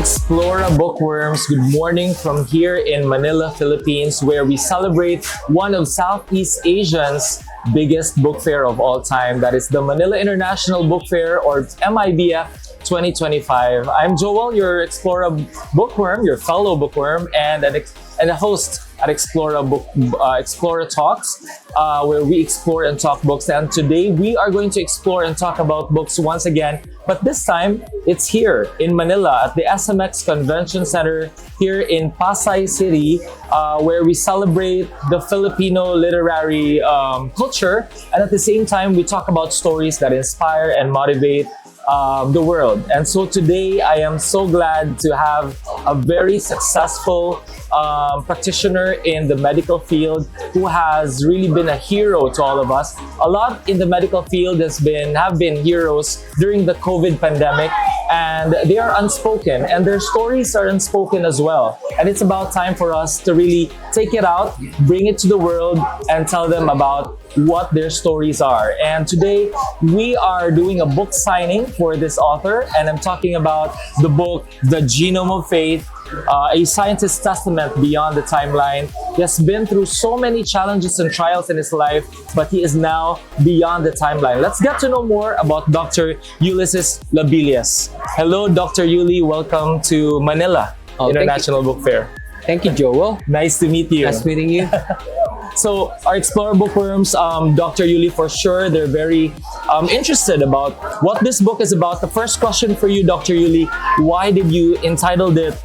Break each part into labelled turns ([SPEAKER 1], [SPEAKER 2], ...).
[SPEAKER 1] Explora bookworms. Good morning from here in Manila, Philippines, where we celebrate one of Southeast Asia's biggest book fair of all time. That is the Manila International Book Fair, or MIBF 2025. I'm Joel, your Explora bookworm, your fellow bookworm, and a host at Explora Talks, where we explore and talk books. And today we are going to explore and talk about books once again, but this time it's here in Manila at the SMX Convention Center here in Pasay City, where we celebrate the Filipino literary culture, and at the same time we talk about stories that inspire and motivate the world. And so today I am so glad to have a very successful practitioner in the medical field who has really been a hero to all of us. A lot in the medical field have been heroes during the COVID pandemic, and they are unspoken, and their stories are unspoken as well. And it's about time for us to really take it out, bring it to the world, and tell them about what their stories are. And today we are doing a book signing for this author, and I'm talking about the book The Genome of Faith, a scientist's testament beyond the timeline. He has been through so many challenges and trials in his life, but he is now beyond the timeline. Let's get to know more about Dr. Ulysses Labilles. Hello, Dr. Uli. Welcome to Manila International Book Fair.
[SPEAKER 2] Thank you, Joel.
[SPEAKER 1] Nice to meet you.
[SPEAKER 2] Nice meeting you.
[SPEAKER 1] So our Explora bookworms, Dr. Yuli, for sure, they're very interested about what this book is about. The first question for you, Dr. Yuli, why did you entitle it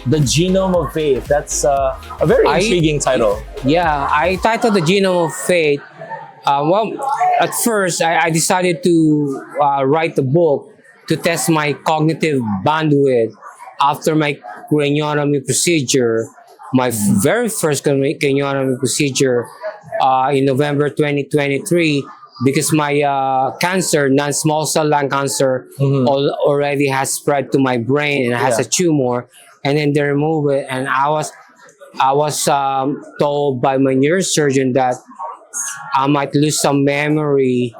[SPEAKER 1] The Genome of Faith? That's a very intriguing title.
[SPEAKER 2] Yeah, I titled The Genome of Faith. At first, I decided to write the book to test my cognitive bandwidth after my craniotomy procedure. My very first craniotomy procedure in November 2023, because my cancer, non-small cell lung cancer, already has spread to my brain and has a tumor, and then they remove it. And I was told by my neurosurgeon that I might lose some memory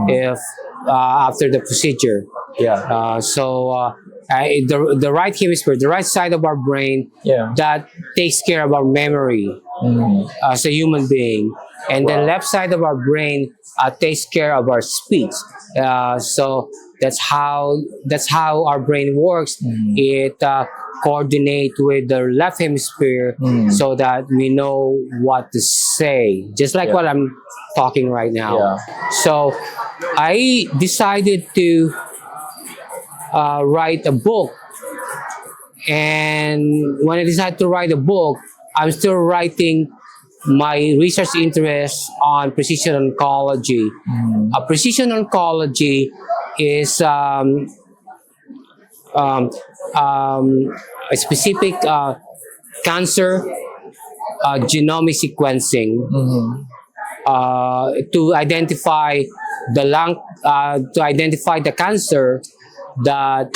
[SPEAKER 2] if after the procedure. The right hemisphere, the right side of our brain, that takes care of our memory as a human being, and the left side of our brain takes care of our speech. So that's how our brain works. It coordinates with the left hemisphere so that we know what to say, just like what I'm talking right now. So I decided to write a book, and when I decided to write a book, I'm still writing my research interest on precision oncology. Precision oncology is a specific cancer genomic sequencing to identify the cancer that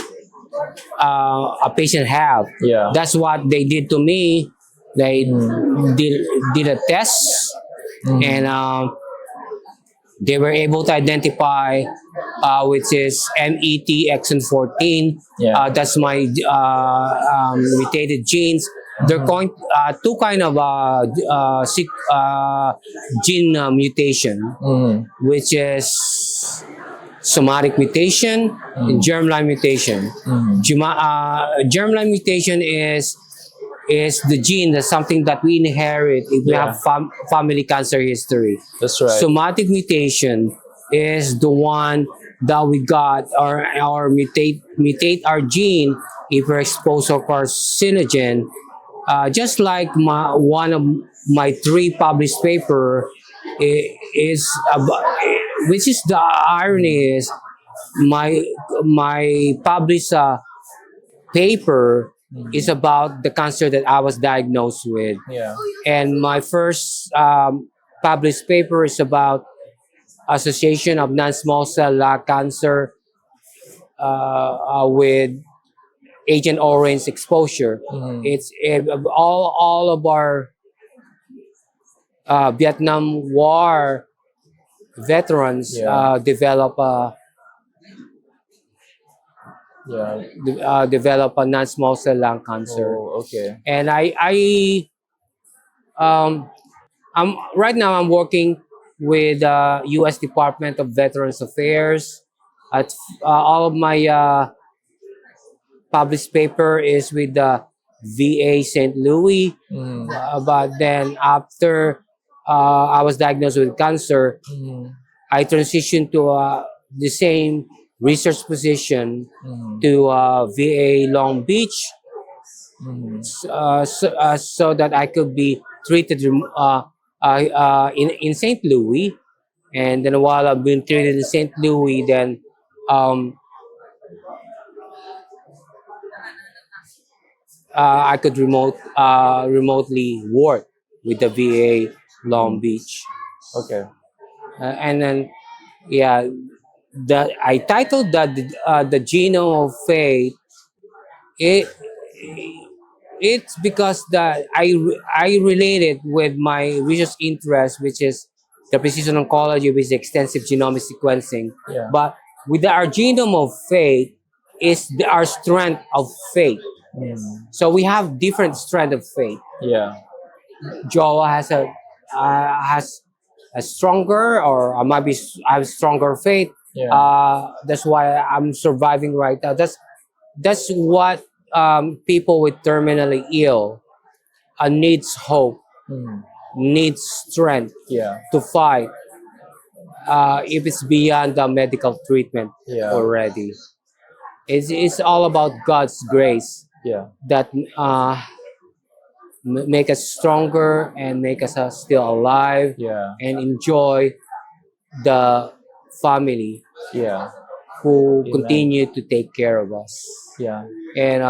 [SPEAKER 2] a patient have. That's what they did to me. They did a test, and they were able to identify which is MET exon 14. That's my mutated genes. They're going two kind of gene mutation, which is somatic mutation and germline mutation. Germline mutation is the gene, that's something that we inherit if we have family cancer history.
[SPEAKER 1] That's right.
[SPEAKER 2] Somatic mutation is the one that we got or mutate our gene if we're exposed to carcinogen. Just like one of my 3 published paper is about, which is the irony is my published paper is about the cancer that I was diagnosed with. And my first published paper is about association of non-small cell lung cancer with Agent Orange exposure. It's all of our Vietnam War veterans develop
[SPEAKER 1] Yeah.
[SPEAKER 2] develop a non-small cell lung cancer.
[SPEAKER 1] Oh, okay.
[SPEAKER 2] And um, I'm right now I'm working with U.S. Department of Veterans Affairs. At all of my published paper is with the VA St. Louis.
[SPEAKER 1] Mm.
[SPEAKER 2] But then after I was diagnosed with cancer,
[SPEAKER 1] Mm.
[SPEAKER 2] I transitioned to the same research position
[SPEAKER 1] Mm.
[SPEAKER 2] to VA Long Beach,
[SPEAKER 1] Mm.
[SPEAKER 2] so that I could be treated in St. Louis. And then while I've been treated in St. Louis, then um, I could remotely work with the VA Long
[SPEAKER 1] Mm.
[SPEAKER 2] Beach.
[SPEAKER 1] Okay.
[SPEAKER 2] And then yeah, I titled that the Genome of Faith. It it's because that I related with my research interest, which is the precision oncology with extensive genomic sequencing.
[SPEAKER 1] Yeah.
[SPEAKER 2] But with our genome of faith is our strength of faith.
[SPEAKER 1] Mm.
[SPEAKER 2] So we have different strength of faith.
[SPEAKER 1] Yeah.
[SPEAKER 2] Joa has a stronger, or I might be I have stronger faith.
[SPEAKER 1] Yeah.
[SPEAKER 2] That's why I'm surviving right now. That's what people with terminally ill needs hope,
[SPEAKER 1] Mm.
[SPEAKER 2] needs strength
[SPEAKER 1] Yeah.
[SPEAKER 2] to fight if it's beyond the medical treatment
[SPEAKER 1] Yeah.
[SPEAKER 2] already. It's all about God's grace
[SPEAKER 1] Yeah.
[SPEAKER 2] that make us stronger and make us still alive
[SPEAKER 1] Yeah.
[SPEAKER 2] and enjoy the family
[SPEAKER 1] Yeah.
[SPEAKER 2] who
[SPEAKER 1] Amen.
[SPEAKER 2] continue to take care of us.
[SPEAKER 1] Yeah.
[SPEAKER 2] And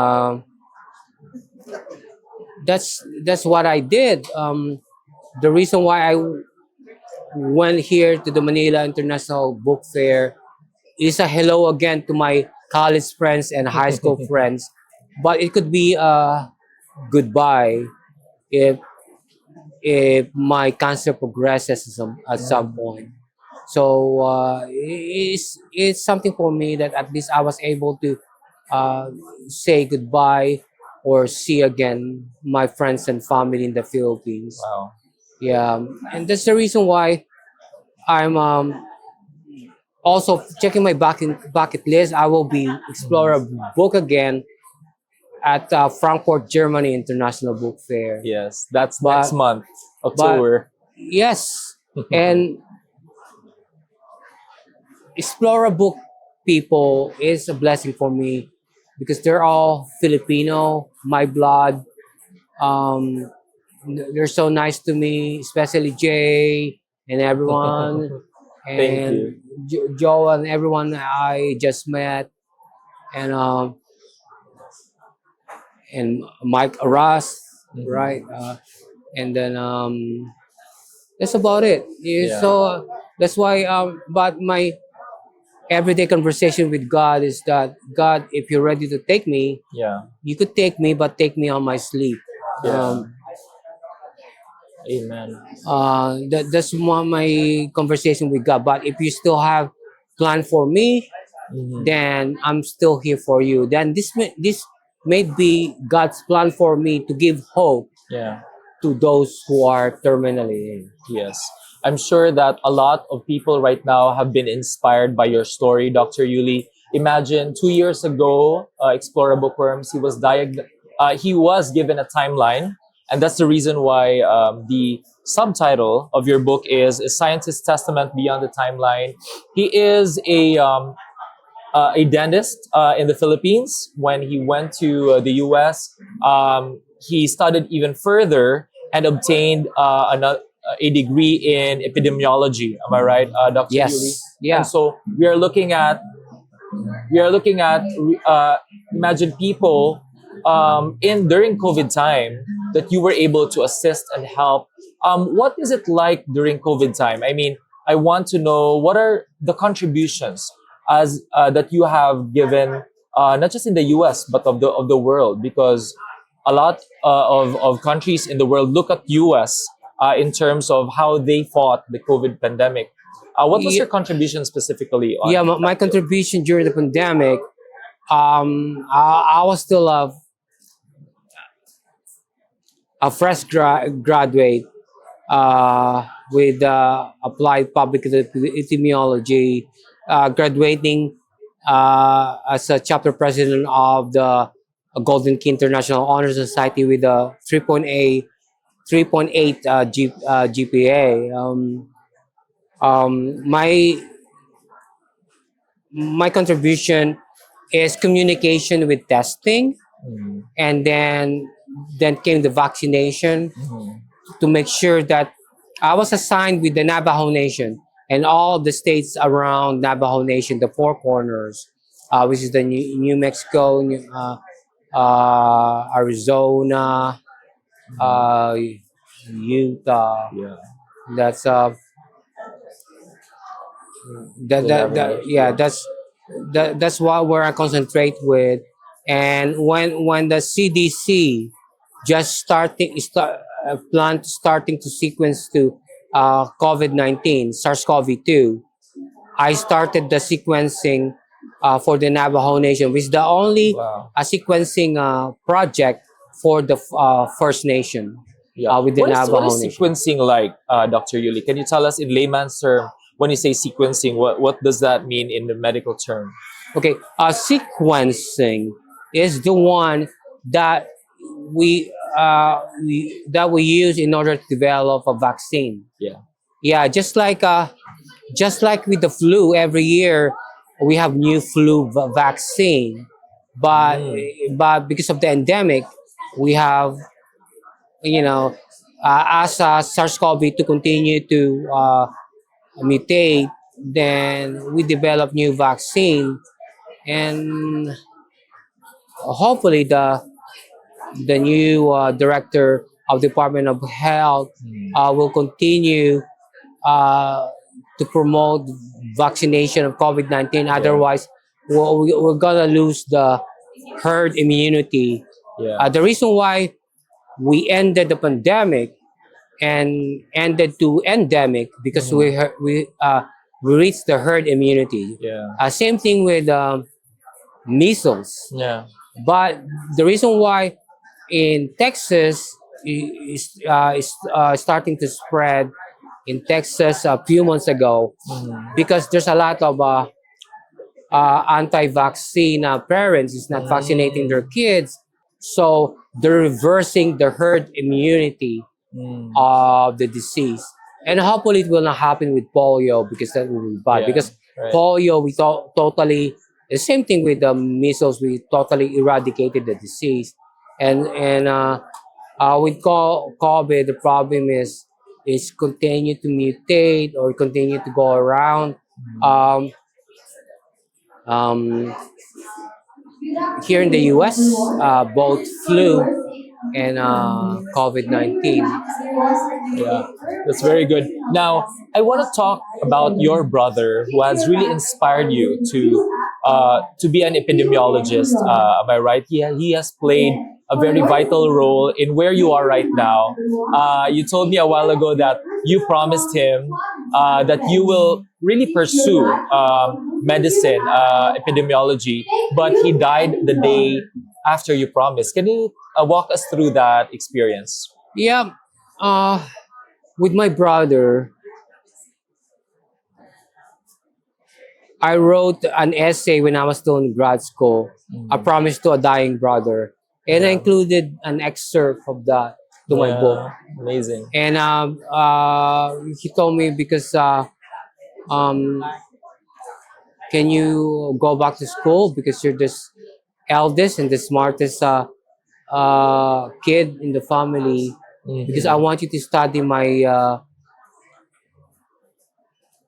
[SPEAKER 2] that's what I did. The reason why I went here to the Manila International Book Fair is a hello again to my college friends and high school friends, but it could be a goodbye if my cancer progresses at some point. So it's something for me that at least I was able to uh, say goodbye or see again my friends and family in the Philippines.
[SPEAKER 1] Wow.
[SPEAKER 2] Yeah, and that's the reason why I'm also checking my bucket list. I will be explore a book again at Frankfurt, Germany International Book Fair.
[SPEAKER 1] Yes. That's
[SPEAKER 2] But
[SPEAKER 1] next month,
[SPEAKER 2] but
[SPEAKER 1] October.
[SPEAKER 2] yes, and Explora book people is a blessing for me because they're all Filipino, my blood. Um, they're so nice to me, especially Jay and everyone,
[SPEAKER 1] Thank you.
[SPEAKER 2] and Joe and everyone I just met, and Mike Arras,
[SPEAKER 1] Mhm.
[SPEAKER 2] right? And then that's about it. Yeah,
[SPEAKER 1] Yeah.
[SPEAKER 2] so that's why. But my everyday conversation with God is that God, if you're ready to take me,
[SPEAKER 1] Yeah.
[SPEAKER 2] you could take me, but take me on my sleep.
[SPEAKER 1] Yeah. Amen.
[SPEAKER 2] That's one my conversation with God. But if you still have plan for me,
[SPEAKER 1] Mhm.
[SPEAKER 2] then I'm still here for you. Then this may be God's plan for me to give hope
[SPEAKER 1] Yeah.
[SPEAKER 2] to those who are terminally ill.
[SPEAKER 1] Yes. I'm sure that a lot of people right now have been inspired by your story, Dr. Yuli. Imagine 2 years ago, Explora Bookworms, he was given a timeline. And that's the reason why the subtitle of your book is A Scientist's Testament Beyond the Timeline. He is a dentist in the Philippines. When he went to the US, he studied even further and obtained a degree in epidemiology. Am I right, Dr.
[SPEAKER 2] Yes.
[SPEAKER 1] Yuli?
[SPEAKER 2] Yeah.
[SPEAKER 1] And so we are looking at imagine people in during COVID time that you were able to assist and help. What is it like during COVID time? I mean, I want to know what are the contributions as that you have given, not just in the U.S. but of the world, because a lot of countries in the world look at U.S. In terms of how they fought the COVID pandemic. What was
[SPEAKER 2] Yeah.
[SPEAKER 1] your contribution specifically on
[SPEAKER 2] Yeah, my
[SPEAKER 1] that field?
[SPEAKER 2] contribution during the pandemic I was still a fresh graduate with applied public epidemiology, graduating as a chapter president of the Golden Key International Honor Society with a 3.8 GPA. Um, my my contribution is communication with testing,
[SPEAKER 1] Mm.
[SPEAKER 2] and then came the vaccination
[SPEAKER 1] Mhm.
[SPEAKER 2] to make sure that I was assigned with the Navajo Nation and all the states around Navajo Nation, the Four Corners, which is the New Mexico, Arizona,
[SPEAKER 1] Mhm.
[SPEAKER 2] uh, Utah.
[SPEAKER 1] Yeah.
[SPEAKER 2] That's
[SPEAKER 1] The navigation.
[SPEAKER 2] yeah,
[SPEAKER 1] Yeah.
[SPEAKER 2] that's what where I concentrate with. And when the CDC just plan starting to sequence to COVID-19 SARS-CoV-2, I started the sequencing for the Navajo Nation, which is the only
[SPEAKER 1] Wow.
[SPEAKER 2] sequencing project for the First Nation
[SPEAKER 1] Yeah.
[SPEAKER 2] with the
[SPEAKER 1] What is
[SPEAKER 2] Navajo Nation.
[SPEAKER 1] sequencing like, Dr. Yuli? Can you tell us in layman's term when you say sequencing, what does that mean in the medical term?
[SPEAKER 2] Okay, sequencing is the one that we use in order to develop a vaccine.
[SPEAKER 1] Yeah.
[SPEAKER 2] Yeah, just like with the flu, every year we have new vaccine, but
[SPEAKER 1] Mm.
[SPEAKER 2] because of the endemic, we have you know as SARS-CoV to continue to mutate, then we develop new vaccine, and hopefully the new director of Department of Health
[SPEAKER 1] Mm.
[SPEAKER 2] will continue uh, to promote vaccination of COVID-19.
[SPEAKER 1] Yeah.
[SPEAKER 2] Otherwise, we're gonna lose the herd immunity.
[SPEAKER 1] Yeah.
[SPEAKER 2] The reason why we ended the pandemic and ended to endemic because
[SPEAKER 1] Mhm.
[SPEAKER 2] we reached the herd immunity.
[SPEAKER 1] Yeah.
[SPEAKER 2] Same thing with measles.
[SPEAKER 1] Yeah.
[SPEAKER 2] But the reason why in Texas is starting to spread in Texas a few months ago,
[SPEAKER 1] Mhm.
[SPEAKER 2] because there's a lot of anti-vaccine parents is not vaccinating their
[SPEAKER 1] Mm.
[SPEAKER 2] kids, so they're reversing the herd immunity
[SPEAKER 1] Mm.
[SPEAKER 2] of the disease. And hopefully it will not happen with polio, because that will be bad.
[SPEAKER 1] Yeah.
[SPEAKER 2] Because
[SPEAKER 1] Right.
[SPEAKER 2] polio, we totally, the same thing with the measles, we totally eradicated the disease. And with COVID, the problem is continue to mutate or continue to go around. Um, um, Here in the US, both flu and COVID-19.
[SPEAKER 1] Yeah, that's very good. Now, I want to talk about your brother who has really inspired you to be an epidemiologist. Am I right? He has played a very vital role in where you are right now. You told me a while ago that you promised him that you will really pursue medicine, epidemiology, but he died the day after you promised. Can you walk us through that experience?
[SPEAKER 2] Yeah, uh, with my brother, I wrote an essay when I was still in grad school, A
[SPEAKER 1] Mm.
[SPEAKER 2] Promise to a Dying Brother. And I
[SPEAKER 1] Yeah.
[SPEAKER 2] included an excerpt of that to my book.
[SPEAKER 1] Yeah, amazing.
[SPEAKER 2] And he told me, because um, can you go back to school because you're the eldest and the smartest kid in the family, because I
[SPEAKER 1] Hmm.
[SPEAKER 2] want you to study my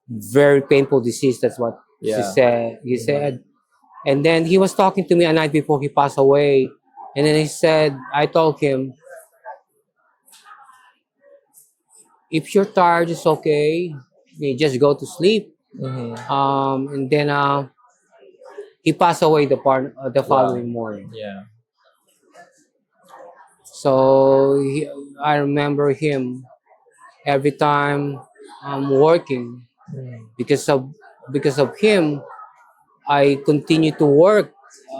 [SPEAKER 2] very painful disease. That's what she
[SPEAKER 1] Yeah.
[SPEAKER 2] said. He
[SPEAKER 1] Mhm.
[SPEAKER 2] said, and then he was talking to me a night before he passed away, and then he said, I told him, if you're tired, it's okay. You just go to sleep.
[SPEAKER 1] Mhm.
[SPEAKER 2] And then he passed away the
[SPEAKER 1] Wow.
[SPEAKER 2] following morning.
[SPEAKER 1] Yeah.
[SPEAKER 2] So I remember him every time I'm working,
[SPEAKER 1] Mm.
[SPEAKER 2] because of him. I continue to work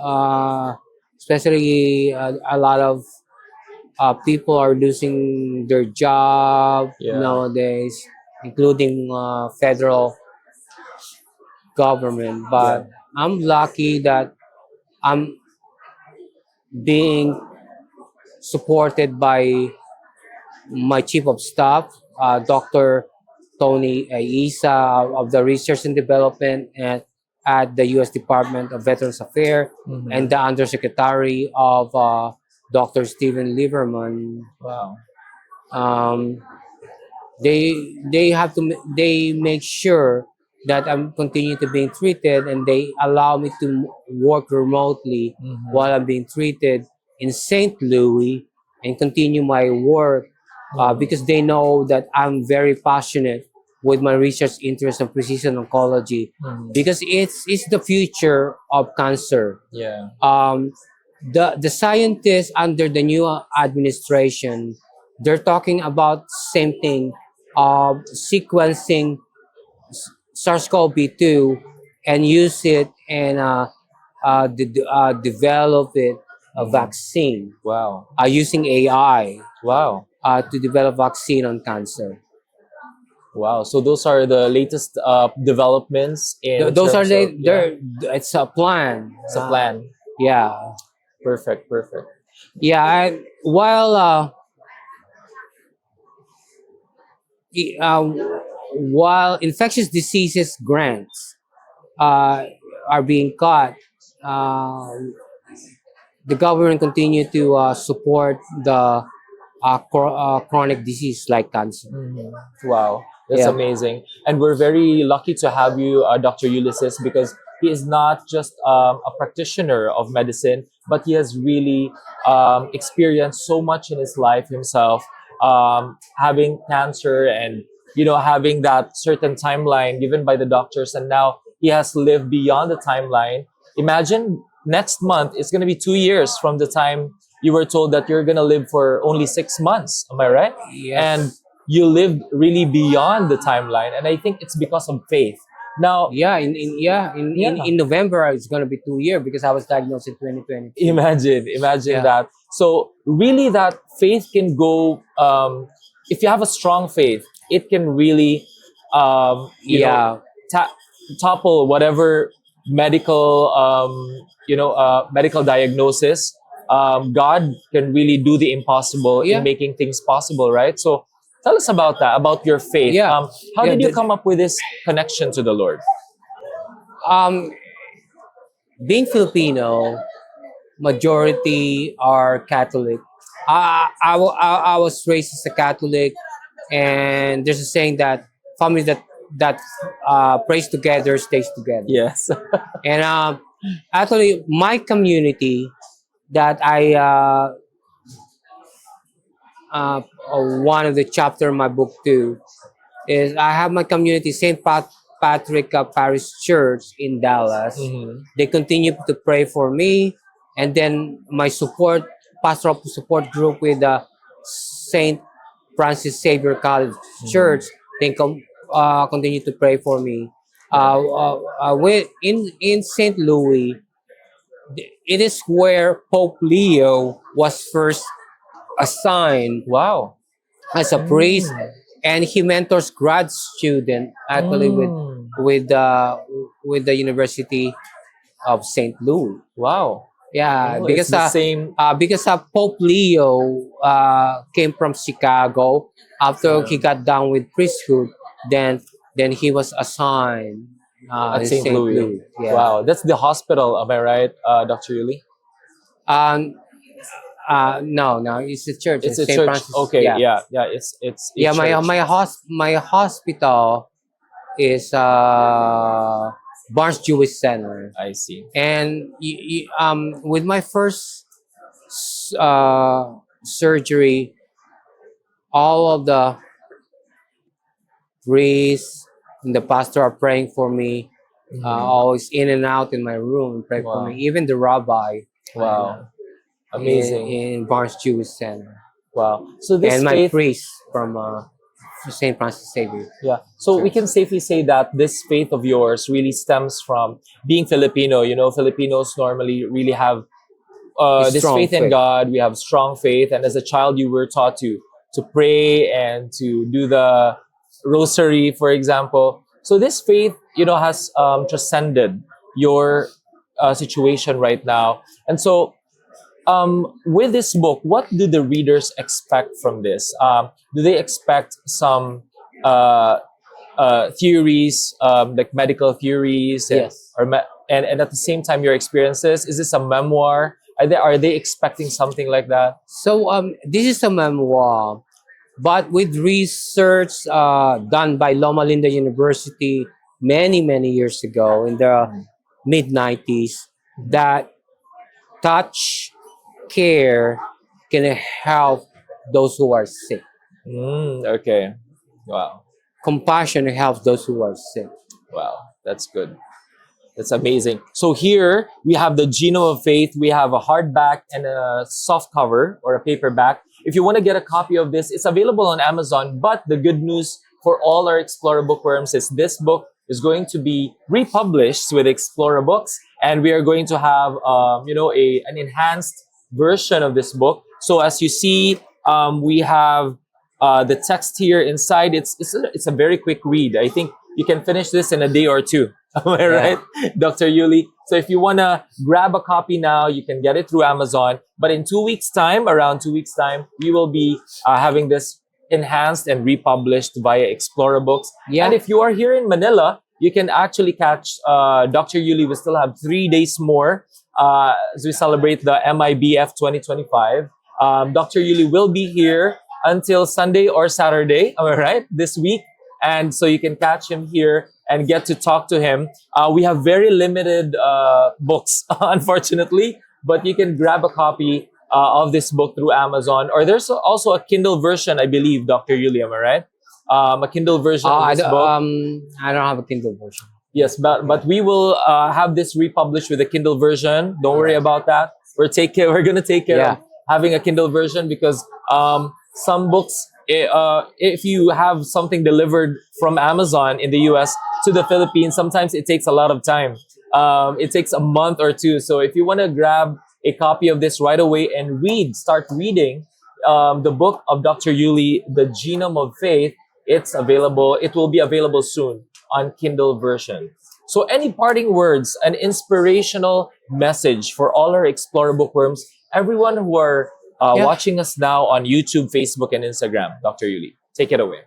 [SPEAKER 2] uh, especially a lot of people are losing their job
[SPEAKER 1] Yeah.
[SPEAKER 2] nowadays, including federal government.
[SPEAKER 1] Yeah.
[SPEAKER 2] But I'm lucky that I'm being supported by my chief of staff, Dr. Tony Isa of the Research and Development at the U.S. Department of Veterans Affairs, and
[SPEAKER 1] Mhm.
[SPEAKER 2] the Undersecretary of Dr. Stephen Liverman.
[SPEAKER 1] Wow.
[SPEAKER 2] Um, they have to they make sure that I'm continue to being treated, and they allow me to work remotely
[SPEAKER 1] Mhm.
[SPEAKER 2] while I'm being treated in St. Louis and continue my work
[SPEAKER 1] Mhm.
[SPEAKER 2] because they know that I'm very passionate with my research interest in precision oncology
[SPEAKER 1] Mhm.
[SPEAKER 2] because it's the future of cancer.
[SPEAKER 1] Yeah.
[SPEAKER 2] um, the scientists under the new administration, they're talking about same thing of sequencing SARS-CoV-2 and use it and develop it a
[SPEAKER 1] Mhm.
[SPEAKER 2] vaccine
[SPEAKER 1] Wow.
[SPEAKER 2] using AI
[SPEAKER 1] Wow.
[SPEAKER 2] to develop vaccine on cancer.
[SPEAKER 1] Wow. So those are the latest developments in
[SPEAKER 2] Those are
[SPEAKER 1] terms of, yeah,
[SPEAKER 2] it's a plan.
[SPEAKER 1] it's a plan.
[SPEAKER 2] Yeah,
[SPEAKER 1] Perfect. Perfect.
[SPEAKER 2] yeah. And while i- uh, while infectious diseases grants uh, are being cut, uh, the government continue to support the chronic disease like cancer.
[SPEAKER 1] Mhm. Wow, that's
[SPEAKER 2] Yeah,
[SPEAKER 1] amazing. And we're very lucky to have you, Dr. Ulysses, because he is not just a practitioner of medicine, but he has really experienced so much in his life himself, having cancer and, having that certain timeline given by the doctors. And now he has lived beyond the timeline. Imagine next month, it's going to be 2 years from the time you were told that you're going to live for only 6 months. Am I right? And
[SPEAKER 2] yes,
[SPEAKER 1] you lived really beyond the timeline, and I think it's because of faith. Now,
[SPEAKER 2] yeah. In
[SPEAKER 1] yeah,
[SPEAKER 2] November it's gonna be 2 years because I was diagnosed in 2022.
[SPEAKER 1] imagine
[SPEAKER 2] Yeah,
[SPEAKER 1] that. So really, that faith can go, if you have a strong faith, it can really, um, you know
[SPEAKER 2] yeah,
[SPEAKER 1] ta- topple whatever medical, medical diagnosis. God can really do the impossible in
[SPEAKER 2] yeah,
[SPEAKER 1] making things possible, right? So tell us about that, about your faith.
[SPEAKER 2] yeah,
[SPEAKER 1] How
[SPEAKER 2] yeah.
[SPEAKER 1] did you come up with this connection to the Lord?
[SPEAKER 2] Um, being Filipino, majority are Catholic. I was raised as a Catholic, and there's a saying that family that prays together stays together.
[SPEAKER 1] Yes.
[SPEAKER 2] And actually, my community that I one of the chapter in my book too is I have my community Patrick Parish Church in Dallas.
[SPEAKER 1] Mhm.
[SPEAKER 2] They continue to pray for me, and then my pastoral support group with the Saint Francis Xavier College
[SPEAKER 1] Mhm.
[SPEAKER 2] Church. They continue to pray for me.
[SPEAKER 1] Yeah.
[SPEAKER 2] In Saint Louis, it is where Pope Leo was first assigned
[SPEAKER 1] Wow.
[SPEAKER 2] as a priest,
[SPEAKER 1] Mm.
[SPEAKER 2] and he mentors grad student actually
[SPEAKER 1] Mm.
[SPEAKER 2] with the with the University of St. Louis.
[SPEAKER 1] Wow.
[SPEAKER 2] Yeah,
[SPEAKER 1] Oh, it's the same.
[SPEAKER 2] because Pope Leo came from Chicago after
[SPEAKER 1] Yeah.
[SPEAKER 2] he got done with priesthood. Then he was assigned
[SPEAKER 1] At
[SPEAKER 2] in
[SPEAKER 1] St.
[SPEAKER 2] St.
[SPEAKER 1] Louis.
[SPEAKER 2] Louis. Yeah.
[SPEAKER 1] Wow, that's the hospital. Am I right, Dr. Yuli?
[SPEAKER 2] Um. No, no, it's a church.
[SPEAKER 1] It's
[SPEAKER 2] It's
[SPEAKER 1] a
[SPEAKER 2] St.
[SPEAKER 1] church.
[SPEAKER 2] Francis.
[SPEAKER 1] Okay,
[SPEAKER 2] Yeah.
[SPEAKER 1] yeah, yeah. It's a
[SPEAKER 2] Yeah.
[SPEAKER 1] church.
[SPEAKER 2] My hospital is Barnes Jewish Center,
[SPEAKER 1] I see.
[SPEAKER 2] and with my first surgery, all of the priests and the pastor are praying for me,
[SPEAKER 1] Mhm.
[SPEAKER 2] always in and out in my room and pray for me.
[SPEAKER 1] Wow.
[SPEAKER 2] Even the rabbi
[SPEAKER 1] Wow.
[SPEAKER 2] in
[SPEAKER 1] Amazing.
[SPEAKER 2] Barnes Jewish Center,
[SPEAKER 1] Wow. So this
[SPEAKER 2] and my
[SPEAKER 1] faith,
[SPEAKER 2] priest from Saint Francis Xavier.
[SPEAKER 1] Yeah. So we can safely say that this faith of yours really stems from being Filipino. You know, Filipinos normally really have
[SPEAKER 2] It's
[SPEAKER 1] this
[SPEAKER 2] strong
[SPEAKER 1] faith in
[SPEAKER 2] faith.
[SPEAKER 1] God. We have strong faith, and as a child, you were taught to pray and to do the rosary, for example. So this faith, you know, has transcended your situation right now. And so, with this book, what do the readers expect from this? Do they expect some uh, theories, like medical theories,
[SPEAKER 2] Yes.
[SPEAKER 1] and at the same time your experiences? Is this a memoir? Are they expecting something like that?
[SPEAKER 2] So this is a memoir, but with research done by Loma Linda University many years ago in the mid 90s, that touch care can help those who are sick.
[SPEAKER 1] Okay. Wow.
[SPEAKER 2] Compassion helps those who are sick.
[SPEAKER 1] Wow. That's good. That's amazing. So here we have the Genome of Faith. We have a hardback and a soft cover or a paperback. If you want to get a copy of this, it's available on Amazon. But the good news for all our Explora bookworms is this book is going to be republished with Explora Books, and we are going to have an enhanced version of this book. So as you see, we have the text here inside. It's a very quick read. I think you can finish this in a day or two. Am I right, Dr. Yuli? So if you want to grab a copy now, you can get it through Amazon. But in 2 weeks' time, around 2 weeks' time, we will be having this enhanced and republished via Explora Books.
[SPEAKER 2] Yeah.
[SPEAKER 1] And if you are here in Manila, you can actually catch Dr. Yuli. We still have 3 days more as we celebrate the MIBF 2025. Dr. Yuli will be here until Sunday or Saturday, am I right, this week. And so you can catch him here and get to talk to him. We have very limited books, unfortunately, but you can grab a copy of this book through Amazon. Or there's also a Kindle version, I believe, Dr. Yuli, am I right? A Kindle version of this book.
[SPEAKER 2] I don't have a Kindle version.
[SPEAKER 1] Yes, but we will have this republished with a Kindle version. Don't worry about that. We're gonna take care of having a Kindle version, because some books, if you have something delivered from Amazon in the US to the Philippines, sometimes it takes a lot of time. It takes a month or two. So if you want to grab a copy of this right away and start reading the book of Dr. Yuli, The Genome of Faith, it's available. It will be available soon on Kindle version. So any parting words, an inspirational message for all our Explora bookworms, everyone who are watching us now on YouTube, Facebook, and Instagram. Dr. Yuli, take it away.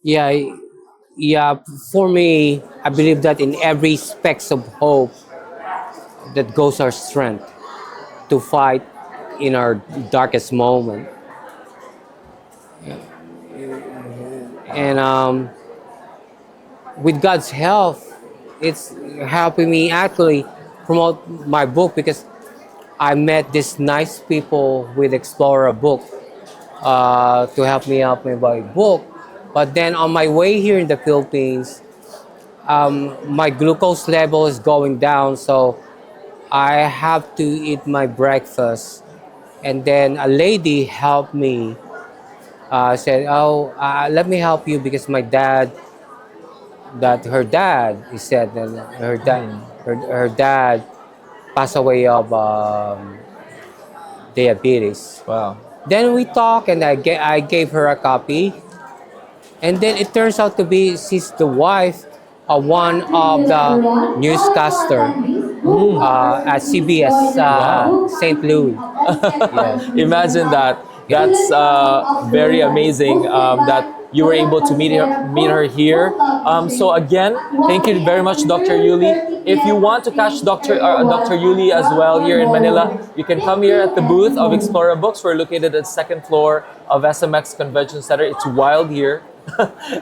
[SPEAKER 2] Yeah. For me, I believe that in every specks of hope, that goes our strength to fight in our darkest moment. And with God's help, it's helping me actually promote my book, because I met these nice people with Explora book to help me out with my book. But then on my way here in the Philippines, my glucose level is going down, so I have to eat my breakfast. And then a lady helped me, said, "Oh, let me help you, because my dad, her dad," he said, that her dad passed away of diabetes.
[SPEAKER 1] Wow.
[SPEAKER 2] Then we talked, and I gave her a copy. And then it turns out to be she's the wife of one of the newscaster at CBS St. Louis. Yes.
[SPEAKER 1] Imagine that. That's very amazing that you were able to meet her here. So again, thank you very much, Dr. Yuli. If you want to catch Dr. Yuli as well here in Manila, you can come here at the booth of Explora Books. We're located at the second floor of SMX Convention Center. It's wild here,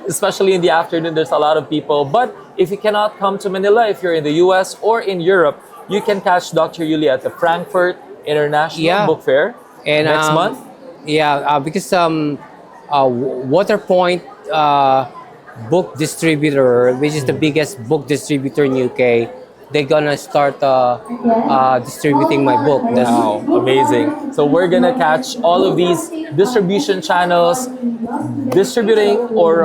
[SPEAKER 1] especially in the afternoon. There's a lot of people. But if you cannot come to Manila, if you're in the US or in Europe, you can catch Dr. Yuli at the Frankfurt International Book Fair next month.
[SPEAKER 2] Yeah, because Waterpoint book distributor, which is the biggest book distributor in UK, they're gonna start distributing my book.
[SPEAKER 1] Wow, amazing. So we're gonna catch all of these distribution channels, distributing or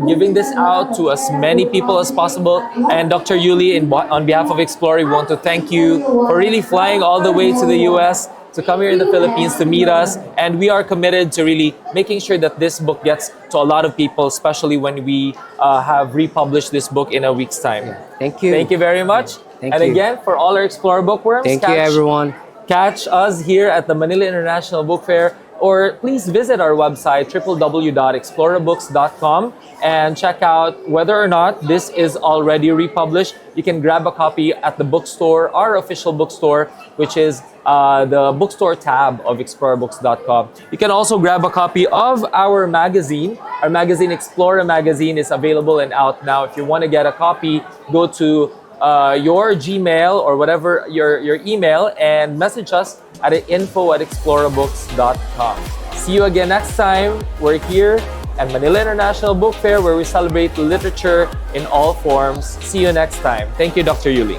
[SPEAKER 1] giving this out to as many people as possible. And Dr. Yuli, on behalf of Explora, we want to thank you for really flying all the way to the US to come here in the Philippines to meet us. And we are committed to really making sure that this book gets to a lot of people, especially when we have republished this book in a week's time.
[SPEAKER 2] Thank you.
[SPEAKER 1] Thank you very much.
[SPEAKER 2] Thank
[SPEAKER 1] and
[SPEAKER 2] you.
[SPEAKER 1] again, for all our Explora bookworms,
[SPEAKER 2] Thank you, everyone.
[SPEAKER 1] catch us here at the Manila International Book Fair, or please visit our website www.explorabooks.com and check out whether or not this is already republished. You can grab a copy at the bookstore, our official bookstore, which is the bookstore tab of explorabooks.com. You can also grab a copy of our magazine. Our magazine, Explora magazine, is available and out now. If you want to get a copy, go to your Gmail or whatever your email and message us at info@explorabooks.com. See you again next time. We're here at Manila International Book Fair, where we celebrate literature in all forms. See you next time. Thank you, Dr. Yuli.